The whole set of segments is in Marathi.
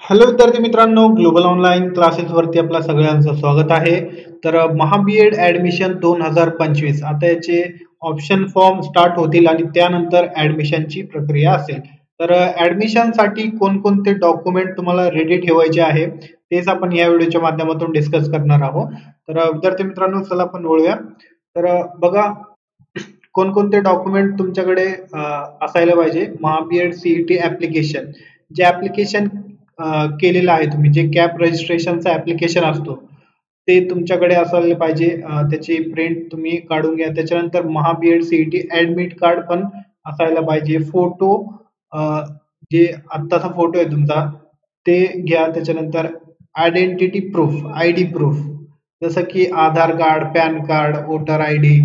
हॅलो विद्यार्थी मित्रांनो, ग्लोबल ऑनलाईन क्लासेस वरती आपल्या सगळ्यांचं स्वागत आहे. तर महाबीएड ऍडमिशन 2025 आता याचे ऑप्शन फॉर्म स्टार्ट होतील आणि त्यानंतर ऍडमिशनची प्रक्रिया असेल. तर ऍडमिशन साठी कोणकोणते डॉक्युमेंट तुम्हाला रेडी ठेवायचे आहे तेच आपण या व्हिडिओच्या माध्यमातून डिस्कस करणार आहोत. तर विद्यार्थी मित्रांनो, चला आपण बोलूया. तर बघा, कोणकोणते डॉक्युमेंट तुमच्याकडे असायला पाहिजे. महाबीएड सीईटी ऍप्लिकेशन, जे ऍप्लिकेशन केलेलं आहे तुम्ही, जे कॅप रजिस्ट्रेशनचा ऍप्लिकेशन असतो ते तुमच्याकडे असायला पाहिजे. त्याची प्रिंट तुम्ही काढून घ्या. त्याच्यानंतर महाबीएड सीईटी ऍडमिट कार्ड पण असायला पाहिजे. फोटो, जे आत्ताचा फोटो आहे तुमचा ते घ्या. त्याच्यानंतर आयडेंटिटी प्रूफ, आयडी प्रूफ, जसं की Aadhaar card, PAN card, voter ID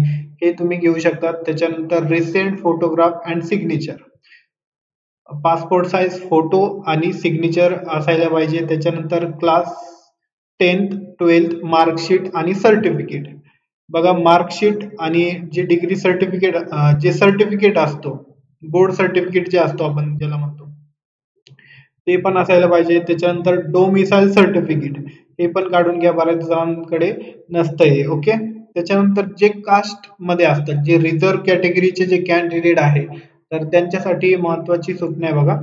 हे तुम्ही घेऊ शकता. त्याच्यानंतर recent photograph and signature, passport size photo आणि सिग्नेचर असायला पाहिजे. त्याच्यानंतर क्लास 10th 12th मार्कशीट आणि सर्टिफिकेट. बघा, मार्कशीट आणि जे डिग्री सर्टिफिकेट, जे सर्टिफिकेट असतो, बोर्ड सर्टिफिकेट जे असतो आपण ज्याला म्हणतो, ते पण असायला पाहिजे. त्याच्यानंतर डोमिसाईल सर्टिफिकेट हे पण काढून घ्या, बऱ्याच जणांकडे नसतं हे. ओके. त्याच्यानंतर जे कास्ट मध्ये असतात, जे रिझर्व्ह कॅटेगरीचे जे कॅन्डिडेट आहे, तर त्यांच्यासाठी महत्वाची सूचना आहे बघा.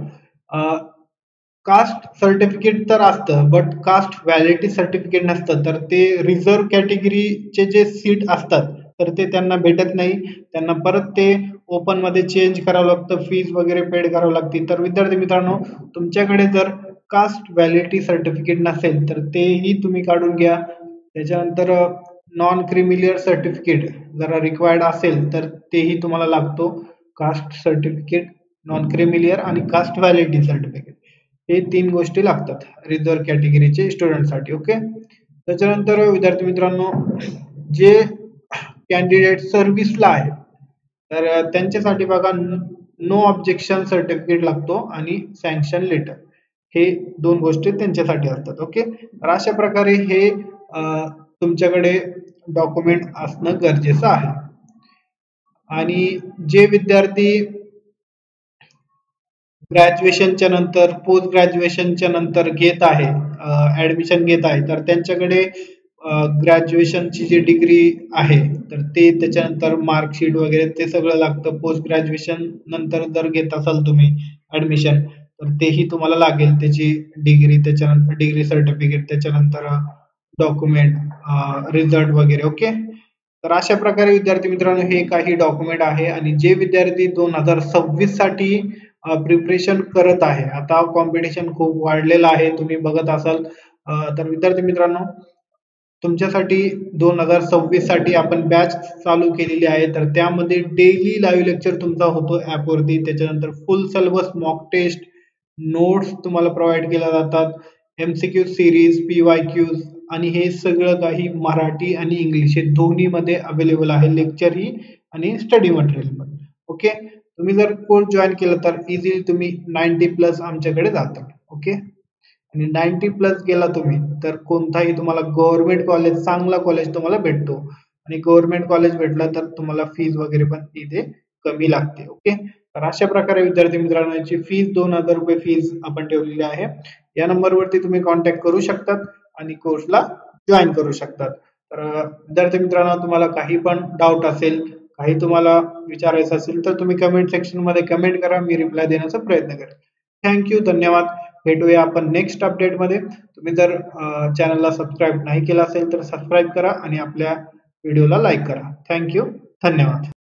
कास्ट सर्टिफिकेट तर असतं, बट कास्ट व्हॅलिडिटी सर्टिफिकेट नसतं. तर ते रिझर्व्ह कॅटेगरीचे जे सीट असतात तर ते त्यांना भेटत नाही. त्यांना परत ते ओपन मध्ये चेंज करावं लागतं, फीज वगैरे पेड करावं लागते. तर विद्यार्थी मित्रांनो, तुमच्याकडे जर कास्ट व्हॅलिडिटी सर्टिफिकेट नसेल तर तेही तुम्ही काढून घ्या. त्याच्यानंतर नॉन क्रिमिलियर सर्टिफिकेट जर रिक्वायर्ड असेल तर तेही तुम्हाला लागतो. कास्ट सर्टिफिकेट, नॉन क्रिमिलियर आणि कास्ट व्हॅलिडिटी सर्टिफिकेट हे 3 गोष्टी लागतात रिझर्व्ह कॅटेगरीचे स्टुडंटसाठी. ओके. त्याच्यानंतर विद्यार्थी मित्रांनो, जे कॅन्डिडेट सर्व्हिसला आहे तर त्यांच्यासाठी बघा, नो ऑब्जेक्शन सर्टिफिकेट लागतो आणि सँक्शन लेटर, हे 2 गोष्टी त्यांच्यासाठी असतात. ओके. तर अशा प्रकारे हे तुमच्याकडे डॉक्युमेंट असणं गरजेचं आहे. आणि जे विद्यार्थी ग्रॅज्युएशनच्या नंतर, पोस्ट ग्रॅज्युएशनच्या नंतर घेत आहे, ऍडमिशन घेत आहे, तर त्यांच्याकडे ग्रॅज्युएशनची जी डिग्री आहे तर ते, त्याच्यानंतर मार्कशीट वगैरे ते सगळं लागतं. पोस्ट ग्रॅज्युएशन नंतर जर घेत असाल तुम्ही ऍडमिशन तर तेही तुम्हाला लागेल, त्याची डिग्री, त्याच्यानंतर डिग्री सर्टिफिकेट, त्याच्यानंतर डॉक्युमेंट, रिझल्ट वगैरे. ओके. तर अशा प्रकारे विद्यार्थी मित्रांनो हे काही डॉक्युमेंट आहे. आणि जे विद्यार्थी 2026 साठी प्रिपरेशन करत आहे, आता कॉम्पिटिशन खूप वाढलेलं आहे, तुम्ही बघत असाल. तर विद्यार्थी मित्रांनो, तुमच्यासाठी 2026 साठी आपण बॅच चालू केलेली आहे. तर त्यामध्ये डेली लाईव्ह लेक्चर तुमचा होतो ऍप वरती. त्याच्यानंतर full syllabus, mock test, notes तुम्हाला प्रोव्हाइड केल्या जातात, एमसीक्यू सिरीज, पीवायक्यूज, आणि हे सगळं काही मराठी आणि इंग्लिश हे दोन्ही मध्ये अवेलेबल आहे, लेक्चर ही आणि स्टडी मटेरियल पण. ओके. तुम्ही जर कोर्स जॉईन केला तर इझिली तुम्ही 90+ आमच्याकडे जातात. ओके. आणि 90+ गेला तुम्ही तर कोणताही तुम्हाला गव्हर्नमेंट कॉलेज, चांगला कॉलेज तुम्हाला भेटतो. आणि गव्हर्नमेंट कॉलेज भेटला तर तुम्हाला फीज वगैरे पण इथे कमी लागते. ओके. तर अशा प्रकारे विद्यार्थी मित्रांनो, याची फीज 2000 रुपये फीज आपण ठेवलेली आहे. या नंबरवरती तुम्ही कॉन्टॅक्ट करू शकतात आणि कोर्सला जॉईन करू शकतात. तर विद्यार्थी मित्रांनो, तुम्हाला काही पण डाऊट असेल, काही तुम्हाला विचारायचं असेल तर तुम्ही कमेंट सेक्शन मध्ये कमेंट करा, मी रिप्लाय देण्याचा प्रयत्न करेन. थँक्यू, धन्यवाद. भेटूया आपण नेक्स्ट अपडेटमध्ये. तुम्ही जर चॅनलला सबस्क्राईब नाही केलं असेल तर सबस्क्राईब करा आणि आपल्या व्हिडिओला लाईक करा. थँक्यू, धन्यवाद.